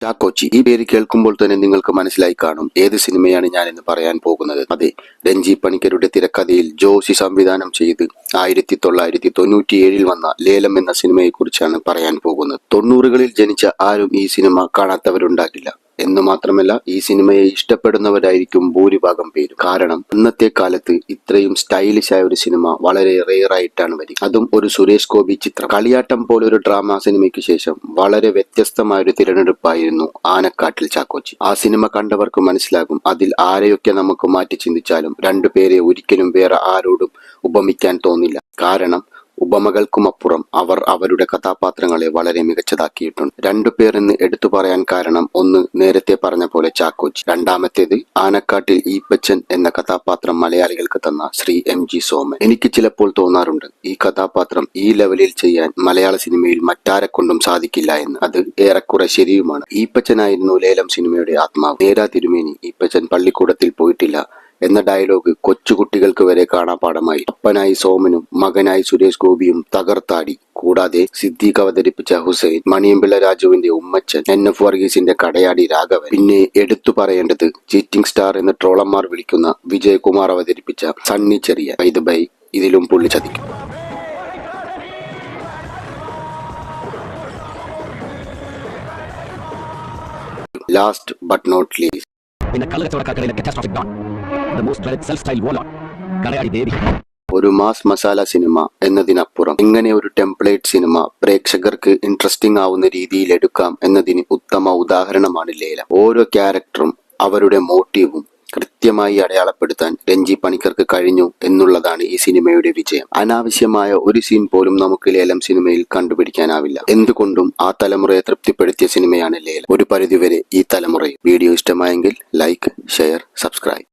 ചാക്കോച്ചി. ഈ പേര് കേൾക്കുമ്പോൾ തന്നെ നിങ്ങൾക്ക് മനസ്സിലായി കാണും ഏത് സിനിമയാണ് ഞാൻ ഇന്ന് പറയാൻ പോകുന്നത്. അതെ, രഞ്ജി പണിക്കരുടെ തിരക്കഥയിൽ ജോഷി സംവിധാനം ചെയ്ത് 1997 വന്ന ലേലം എന്ന സിനിമയെക്കുറിച്ചാണ് പറയാൻ പോകുന്നത്. 90കളിൽ ജനിച്ച ആരും ഈ സിനിമ കാണാത്തവരുണ്ടാകില്ല എന്ന് മാത്രമല്ല, ഈ സിനിമയെ ഇഷ്ടപ്പെടുന്നവരായിരിക്കും ഭൂരിഭാഗം പേരും. കാരണം ഇന്നത്തെ കാലത്ത് ഇത്രയും സ്റ്റൈലിഷ് ആയ ഒരു സിനിമ വളരെ റെയർ ആയിട്ടാണ് വരിക. അതും ഒരു സുരേഷ് ഗോപി ചിത്രം. കളിയാട്ടം പോലൊരു ഡ്രാമ സിനിമയ്ക്ക് ശേഷം വളരെ വ്യത്യസ്തമായ ഒരു തിരഞ്ഞെടുപ്പായിരുന്നു ആനക്കാട്ടിൽ ചാക്കോച്ചി. ആ സിനിമ കണ്ടവർക്ക് മനസ്സിലാകും അതിൽ ആരെയൊക്കെ നമുക്ക് മാറ്റി ചിന്തിച്ചാലും രണ്ടുപേരെ ഒരിക്കലും വേറെ ആരോടും ഉപമിക്കാൻ തോന്നില്ല. കാരണം ഉപമകൾക്കുമപ്പുറം അവർ അവരുടെ കഥാപാത്രങ്ങളെ വളരെ മികച്ചതാക്കിയിട്ടുണ്ട്. രണ്ടുപേർ എന്ന് എടുത്തു പറയാൻ കാരണം, ഒന്ന് നേരത്തെ പറഞ്ഞ പോലെ ചാക്കോച്ചി, രണ്ടാമത്തേത് ആനക്കാട്ടിൽ ഈപ്പച്ചൻ എന്ന കഥാപാത്രം മലയാളികൾക്ക് തന്ന ശ്രീ MG സോമൻ. എനിക്ക് ചിലപ്പോൾ തോന്നാറുണ്ട് ഈ കഥാപാത്രം ഈ ലെവലിൽ ചെയ്യാൻ മലയാള സിനിമയിൽ മറ്റാരെക്കൊണ്ടും സാധിക്കില്ല എന്ന്. അത് ഏറെക്കുറെ ശരിയുമാണ്. ഈപ്പച്ചനായിരുന്നു ലേലം സിനിമയുടെ ആത്മാവ്. നേരാ തിരുമേനി ഈപ്പച്ചൻ പള്ളിക്കൂടത്തിൽ പോയിട്ടില്ല എന്ന ഡയലോഗ് കൊച്ചുകുട്ടികൾക്ക് വരെ കാണാപാഠമായി. അപ്പനായി സോമനും മകനായി സുരേഷ് ഗോപിയും തകർത്താടി. കൂടാതെ സിദ്ദീഖ് അവതരിപ്പിച്ച ഹുസൈൻ, മണിയമ്പിള്ള രാജുവിന്റെ ഉമ്മച്ചൻ, NF വർഗീസിന്റെ കടയാടി രാഘവൻ, പിന്നെ എടുത്തു പറയേണ്ടത് ചീറ്റിംഗ് സ്റ്റാർ എന്ന് ട്രോളന്മാർ വിളിക്കുന്ന വിജയകുമാർ അവതരിപ്പിച്ച സണ്ണി ചെറിയ. ബൈ ഇതിലും പുള്ളി ചതിക്കും. ലാസ്റ്റ് ബട്ട് നോട്ട് ലീസ്റ്റ്, ഒരു മാസ് മസാല സിനിമ എന്നതിനപ്പുറം എങ്ങനെ ഒരു ടെംപ്ലേറ്റ് സിനിമ പ്രേക്ഷകർക്ക് ഇൻട്രസ്റ്റിംഗ് ആവുന്ന രീതിയിൽ എടുക്കാം എന്നതിന് ഉത്തമ ഉദാഹരണമാണ് ലേലം. ഓരോ ക്യാരക്ടറും അവരുടെ മോട്ടീവും കൃത്യമായി അടയാളപ്പെടുത്താൻ രഞ്ജി പണിക്കർക്ക് കഴിഞ്ഞു എന്നുള്ളതാണ് ഈ സിനിമയുടെ വിജയം. അനാവശ്യമായ ഒരു സീൻ പോലും നമുക്ക് ലേലം സിനിമയിൽ കണ്ടുപിടിക്കാനാവില്ല. എന്തുകൊണ്ടും ആ തലമുറയെ തൃപ്തിപ്പെടുത്തിയ സിനിമയാണ് ലേലം. ഒരു പരിധിവരെ ഈ തലമുറയിൽ. വീഡിയോ ഇഷ്ടമായെങ്കിൽ ലൈക്ക്, ഷെയർ, സബ്സ്ക്രൈബ്.